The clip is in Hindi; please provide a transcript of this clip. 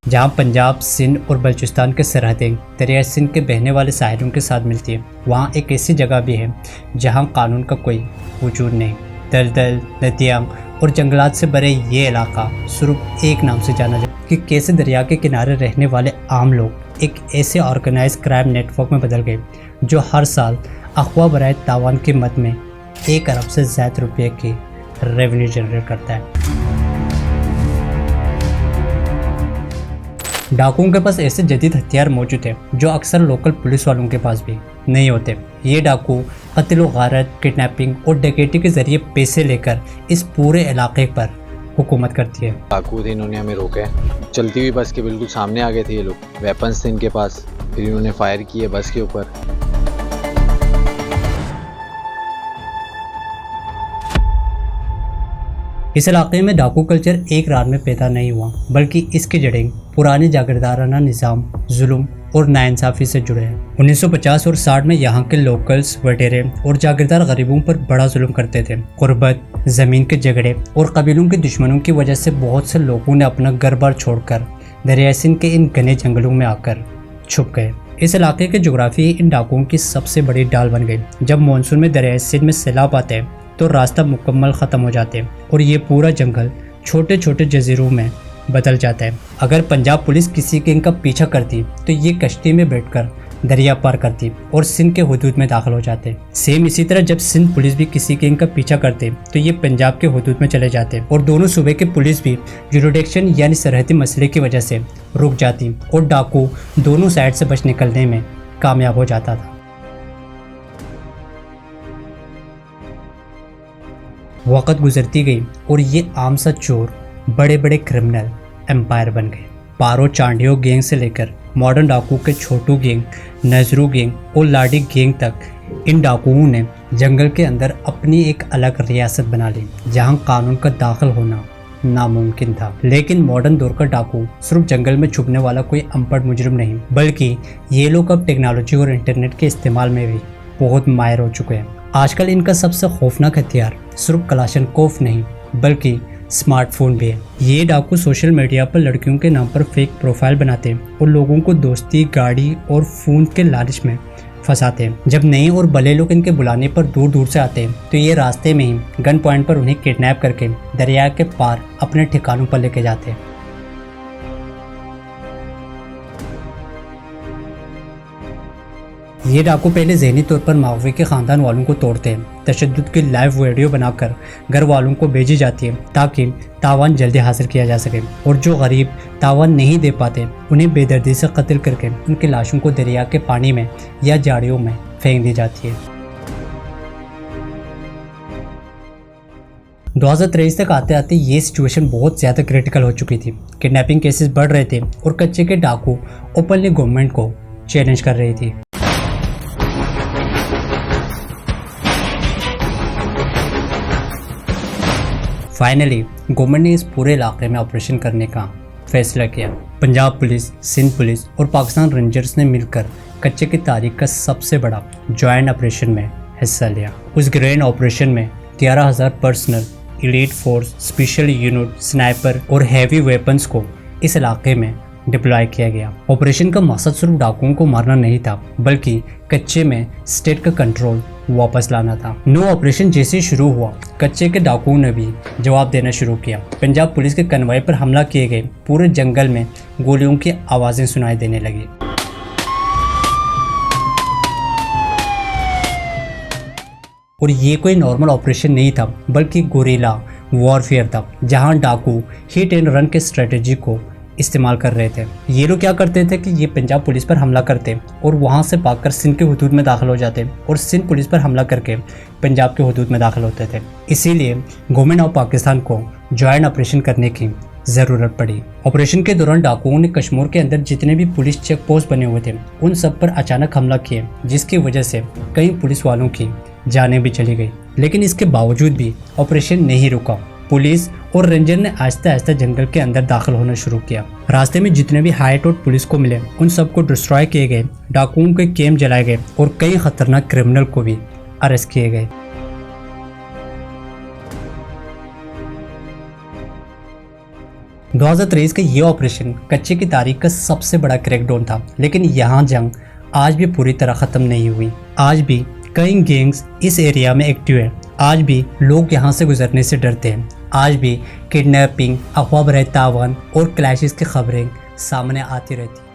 जहां पंजाब, सिंध और बलूचिस्तान के सरहदें दरिया सिंध के बहने वाले साहिलों के साथ मिलती है, वहां एक ऐसी जगह भी है जहां कानून का कोई वजूद नहीं। दलदल, नदियाँ और जंगलात से भरे ये इलाका सिर्फ एक नाम से जाना जाता कि कैसे दरिया के किनारे रहने वाले आम लोग एक ऐसे ऑर्गेनाइज क्राइम नेटवर्क में बदल गए जो हर साल अगवा बराए तावान की मद में 1 अरब से ज़्यादा रुपये की रेवेन्यू जनरेट करता है। डाकुओं के पास ऐसे जदीद हथियार मौजूद हैं जो अक्सर लोकल पुलिस वालों के पास भी नहीं होते। ये डाकू कत्ल व गारत, किडनैपिंग और डकैती के जरिए पैसे लेकर इस पूरे इलाके पर हुकूमत करती है। डाकू थे, इन्होंने हमें रोका है। चलती हुई बस के बिल्कुल सामने आ गए थे ये लोग, वेपन्स थे इनके पास, फिर इन्होंने फायर किए बस के ऊपर। इस इलाके में डाकू कल्चर एक रात में पैदा नहीं हुआ, बल्कि इसकी जड़ें पुराने जागीरदाराना निज़ाम, जुल्म और नाइंसाफ़ी से जुड़े हैं। 1950 और 60 में यहाँ के लोकल्स, वडेरे और जागीरदार गरीबों पर बड़ा जुल्म करते थे। गुर्बत, ज़मीन के झगड़े और कबीलों के दुश्मनों की वजह से बहुत से लोगों ने अपना घर बार छोड़कर दरिया सिंध के इन घने जंगलों में आकर छुप गए। इस इलाके के जोग्राफी इन डाकुओं की सबसे बड़ी डाल बन गई। जब मानसून में दरिया सिंध में सैलाब आते हैं तो रास्ता मुकम्मल ख़त्म हो जाते हैं और ये पूरा जंगल छोटे छोटे जजीरों में बदल जाता है। अगर पंजाब पुलिस किसी गैंग का पीछा करती तो ये कश्ती में बैठकर दरिया पार करती और सिंध के हुदूद में दाखिल हो जाते। सेम इसी तरह जब सिंध पुलिस भी किसी गैंग का पीछा करते तो ये पंजाब के हुदूद में चले जाते और दोनों सूबे के पुलिस भी जुरिडिक्शन यानी सरहदी मसले की वजह से रुक जाती और डाकू दोनों साइड से बच निकलने में कामयाब हो जाता था। वक़्त गुजरती गई और ये आम सा चोर बड़े बड़े क्रिमिनल एम्पायर बन गए। पारो चांडियो गैंग से लेकर मॉडर्न डाकू के छोटू गैंग, नजरू गैंग और लाडी गैंग तक इन डाकुओं ने जंगल के अंदर अपनी एक अलग रियासत बना ली जहां कानून का दाखिल होना नामुमकिन था। लेकिन मॉडर्न दौर का डाकू सिर्फ जंगल में छुपने वाला कोई अनपढ़ मुजरिम नहीं, बल्कि ये लोग अब टेक्नोलॉजी और इंटरनेट के इस्तेमाल में भी बहुत माहिर हो चुके हैं। आजकल इनका सबसे खौफनाक हथियार सिर्फ कलाशनकोफ नहीं बल्कि स्मार्टफोन भी है। ये डाकू सोशल मीडिया पर लड़कियों के नाम पर फेक प्रोफाइल बनाते हैं और लोगों को दोस्ती, गाड़ी और फ़ोन के लालच में फंसाते हैं। जब नए और भले लोग इनके बुलाने पर दूर दूर से आते हैं तो ये रास्ते में ही गन पॉइंट पर उन्हें किडनैप करके दरिया के पार अपने ठिकानों पर लेके जाते हैं। ये डाकू पहले ज़हनी तौर पर मावि के ख़ानदान वालों को तोड़ते हैं। तशद्दुद की लाइव वीडियो बनाकर घर वालों को भेजी जाती है ताकि तावान जल्दी हासिल किया जा सके और जो गरीब तावान नहीं दे पाते उन्हें बेदर्दी से कत्ल करके उनकी लाशों को दरिया के पानी में या झाड़ियों में फेंक दी जाती है। 2023 तक आते आते ये सिचुएशन बहुत ज़्यादा क्रिटिकल हो चुकी थी। किडनैपिंग केसेस बढ़ रहे थे और कच्चे के डाकू ओपनली गवर्नमेंट को चैलेंज कर रही थी। फाइनली गवर्नमेंट ने इस पूरे इलाके में ऑपरेशन करने का फैसला किया। पंजाब पुलिस, सिंध पुलिस और पाकिस्तान रेंजर्स ने मिलकर कच्चे की तारीख का सबसे बड़ा जॉइंट ऑपरेशन में हिस्सा लिया। उस ग्रैंड ऑपरेशन में 11,000 personal, elite force, special unit, sniper और हैवी वेपन्स को इस इलाके में डिप्लॉय किया गया। ऑपरेशन का मकसद सिर्फ डाकुओं को मारना नहीं था, बल्कि कच्चे में स्टेट का कंट्रोल वापस लाना था। नो ऑपरेशन जैसे शुरू हुआ, कच्चे के डाकुओं ने भी जवाब देना शुरू किया। पंजाब पुलिस के कन्वॉय पर हमला किए गए। पूरे जंगल में गोलियों की आवाज़ें सुनाई देने लगी। और ये कोई नॉर्मल ऑपरेशन नहीं था, बल्कि गोरिल्ला वॉरफेयर था, जहां डाकू हिट एंड रन के स्ट्रेटेजी को इस्तेमाल कर रहे थे। ये लोग क्या करते थे कि ये पंजाब पुलिस पर हमला करते और वहां से भागकर सिंध के हुदूद में दाखिल हो जाते और सिंध पुलिस पर हमला करके पंजाब के हुदूद में दाखिल होते थे। इसीलिए गवर्नमेंट ऑफ पाकिस्तान को जॉइंट ऑपरेशन करने की ज़रूरत पड़ी। ऑपरेशन के दौरान डाकुओं ने कश्मीर के अंदर जितने भी पुलिस चेक पोस्ट बने हुए थे उन सब पर अचानक हमला किए, जिसकी वजह से कई पुलिस वालों की जानें भी चली गई। लेकिन इसके बावजूद भी ऑपरेशन नहीं रुका। पुलिस और रेंजर ने आहिस्ता आहिस्ता जंगल के अंदर दाखिल होना शुरू किया। रास्ते में जितने भी हाइट और पुलिस को मिले उन सबको डिस्ट्रॉय किए गए, डाकुओं के कैंप जलाए गए और कई खतरनाक क्रिमिनल को भी अरेस्ट किए गए। 2023 का ये ऑपरेशन कच्चे की तारीख का सबसे बड़ा क्रैकडाउन था, लेकिन यहाँ जंग आज भी पूरी तरह ख़त्म नहीं हुई। आज भी कई गैंग्स इस एरिया में एक्टिव है। आज भी लोग यहाँ से गुजरने से डरते हैं। आज भी किडनैपिंग, अफवाह बरए तावान और क्लैशेस की खबरें सामने आती रहती हैं।